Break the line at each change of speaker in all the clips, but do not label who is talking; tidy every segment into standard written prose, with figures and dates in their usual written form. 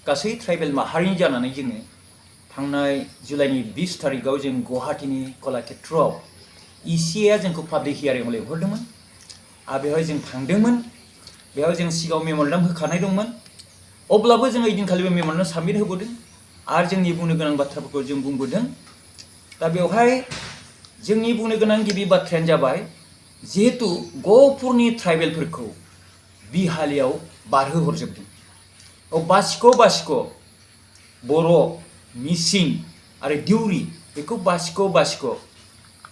गासै ट्राइबेल माहारिनि जानानै जोङो थांनाय जुलाइनि 20 तारिखआव जों गुवाहाटीनि कलाक्षेत्रआव इसिएआ जोंखौ पाब्लिक हियारिंआव लिंहरदोंमोन आरो बेवहाय जों थांदोंमोन। बेयाव जों सिगाङाव मेम'रेन्डाम होखानाय दंमोन, अब्लाबो जों ओइदिनखालिबो मेम'रेन्डाम साबमिट होबोदों आरो जोंनि बुंनो गोनां बाथ्राफोरखौ जों बुंबोदों। दा बेवहाय जोंनि बुंनो गोनां गिबि बाथ्रायानो जाबाय, जिहेतु गहपुरनि ट्राइबेलफोरखौ बिहालियाव बारहोहरजोबदों। बासिख' बर', मिसिं आरो दिउरि बेखौ बासिख'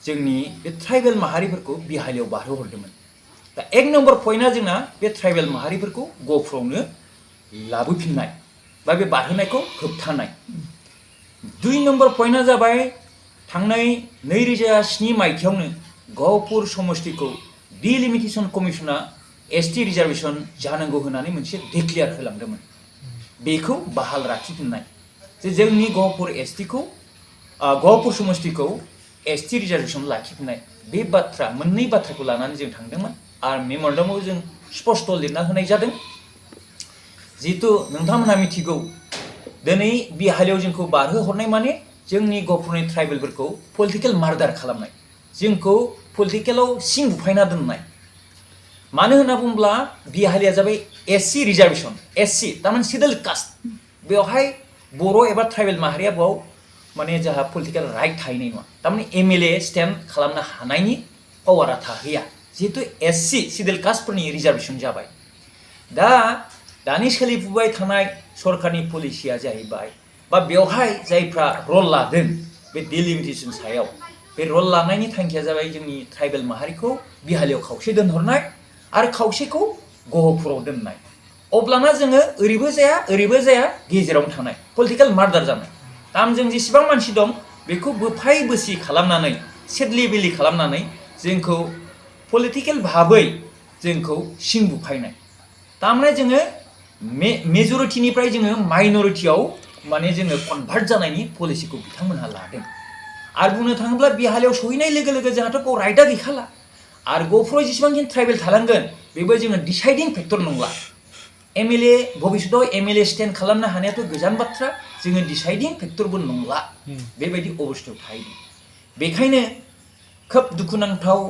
जोंनि बे ट्राइबेल माहारिफोरखौ बिहालियाव बारहोहरदोंमोन। दा 1 नम्बर पइन्टआ जोंना बे ट्राइबेल माहारिफोरखौ गहपुरावनो लाबोफिननाय बा बे बारहोनायखौ होबथानाय। 2 नम्बर पइन्टआ जाबाय, थांनाय 2007 मायथाइयावनो गहपुर समष्टिखौ डिलिमिटेशन कमिसना एसटी रिजार्वेशन जानांगौ होननानै मोनसे डिक्लेयार होलांदोंमोन। बेखौ बहाल लाखिफिननाय, जे जोंनि गहपुर समष्टिखौ एसटी रिजार्वेशन लाखिफिननाय, बे मोननै बाथ्राखौ लानानै जों थांदोंमोन आरो मेम'रेन्डामाव जों स्पष्ट लिरना होनाय जादों। जिहेतु नोंथांमोनहा मिथिगौ, दिनै बिहालियाव जोंखौ बारहोहरनाय माने जोंनि गहपुरनि ट्राइबेलफोरखौ पलिटिकेल मार्डार खालामनाय, जोंखौ पलिटिकेलाव सिं बुफायना दोननाय। मानो होनना बुङोब्ला बिहालिया जाबाय एससी रिजार्वेशन, एससी थारमाने सिडुल कास्ट। बेवहाय बर' एबा ट्राइबेल माहारिया बेयाव माने जोंहा पलिटिकेल राइट थाहैनाय नङा, थारमाने एमएलए स्टेन्ड खालामनो हानायनि पावारा थाहैया, जिहेतु एससी सिडुल कास्टफोरनि रिजार्वेशन जाबाय। दानि सोलिफुबाय थानाय सरकारनि पलिसिया जाहैबाय, बा बेवहाय जायफ्रा रल लादों बे डिलिमिटेशन सायाव, बे रल लानायनि थांखिया जाबाय जोंनि ट्राइबेल माहारिखौ बिहालियाव खावसे दोनहरनाय आरो खावसेखौ गहपुराव दोननाय। अब्लाना जोङो ओरैबो जाया गेजेरावनो थानाय, पलिटिकेल मार्डार जानाय। जों जेसेबां मानसि दं बेखौ बोफाय बोसि खालामनानै, सेदलि बेलि खालामनानै जोंखौ पलिटिकेल भाबै जोंखौ सिं बुफायनाय। थारमाने जोङो मेजरिटिनिफ्राय जोङो माइनरिटियाव माने जोङो कनभार्ट जानायनि पलिसिखौ बिथांमोनहा लादों। आरो बुंनो थाङोब्ला बिहालियाव सहैनाय लोगो लोगो जोंहाथ' बेयाव राइटआ गैखाला, आरो गहपुराव जेसेबांखिनि ट्राइबेल थालांगोन बेबो जोङो डिसाइडिं फेक्टर नंला। एमएलए भबिष्यतआव एमएलए स्टेन्ड खालामनो हानायाथ' गोजान बाथ्रा, जोङो डिसाइडिं फेक्टरबो नंला, बेबायदि अबस्थायाव थाहैदों। बेखायनो खोब दुखुनांथाव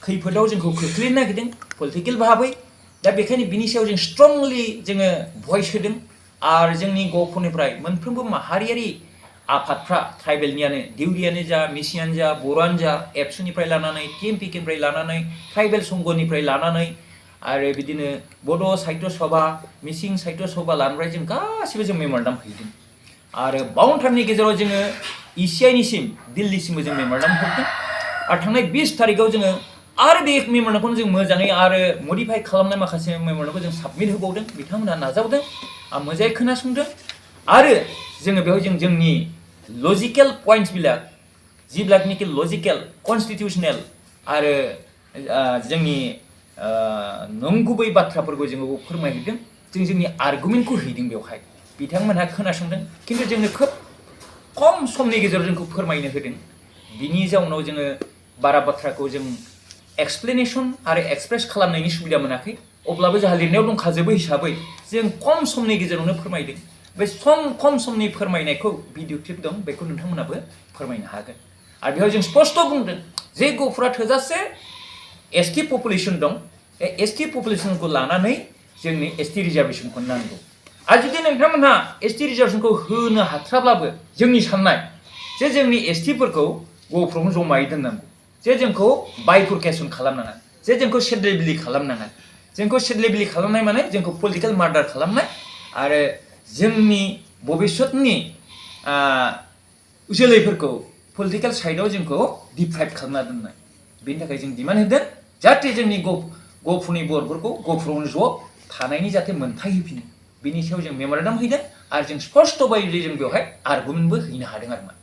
खैफोदाव जोंखौ खोख्लैनो नागिरदों पलिटिकेल भाबै। दा बेखायनो बिनि सायाव जों स्ट्रंलि जोङो भइस होदों आरो जोंनि गहपुरनिफ्राय मोनफ्रोमबो माहारियारि आफादफ्रा, ट्राइबेलनियानो, दिउरियानो जा, मिसिङानो जा, बर'आनो जा, एबसुनिफ्राय लानानै, टिएमपिकेनिफ्राय लानानै, ट्राइबेल संघनिफ्राय लानानै आरो बिदिनो बड' साहित्य सभा, मिसिं साहित्य सभा लानानै जों गासिबो जों मेम'रेन्डाम हैदों। आरो बाउन्ड टाइमनि गेजेराव जोङो इसिआइनिसिम, दिल्लीसिमबो जों मेम'रेन्डाम हरदों। आरो थांनाय 20 तारिखआव जोङो आरो बे मेम'रेन्डामखौनो जों मोजाङै आरो मडिफाइ खालामनाय माखासे मेम'रेन्डामखौ जों साबमिट होबावदों। बिथांमोनहा नाजावदों, आं मोजाङै खोनासंदों आरो जोङो बेवहाय जोंनि लजिकेल पइन्ट्सबिला, जिब्लानाखि लजिकेल, कनस्टिटिउसनेल आरो जोंनि नंगुबै बाथ्राफोरखौ जोङो फोरमायहैदों। जोंनि आर्गुमेन्टखौ हैदों बेवहाय। बिथांमोनहा खोनासंदों, खिन्थु जोंनो खोब खम समनि गेजेराव जोंखौ फोरमायनो होदों। बिनि जाउनाव जोङो बारा बाथ्राखौ जों एक्सप्लेनेसन आरो एक्सप्रेस खालामनायनि सुबिदा मोनाखै। अब्लाबो जोंहा लिरनायाव दंखाजोबो हिसाबै जों खम समनि गेजेरावनो फोरमायदों। बे खम समनि फोरमायनायखौ भिडिअ क्लिप दं, बेखौ नोंथांमोनाबो फोरमायनो हागोन। आरो बेवहाय जों स्पष्ट बुंदों जे गहपुरा थोजासे एसटी पपुलेसन दं, एसटी पपुलेसनखौ लानानै जोंनि एसटी रिजार्वेशनखौ नांगौ। आरो जुदि नोंथांमोनहा एसटी रिजार्वेशनखौ होनो हाथ्राब्लाबो जोंनि साननाय जे जोंनि एसटीफोरखौ गहपुरावनो जमायै दोननांगौ, जे जोंखौ बाइफुरकेसन खालामनाङा, जे जोंखौ सेदलेबिलि खालामनाङा। जोंखौ सेदलेबिलि खालामनाय माने जोंखौ पलिटिकेल मार्डार खालामनाय आरो जोंनि भबिष्यतनि जोलैफोरखौ पलिटिकेल साइडआव जोंखौ डिप्राइभ खालामना दोननाय। बेनि थाखाय जों डिमान्ड होदों जाहाथे जोंनि गहपुरनि बर'फोरखौ गहपुरावनो ज' थानायनि जाहाथे मोन्थाय होफिनो। बेनि सायाव जों मेम'रेन्डाम हैदों आरो जों स्पष्ट बायदियै जों बेवहाय आर्गुमेन्टबो हैनो हादों आरो मा।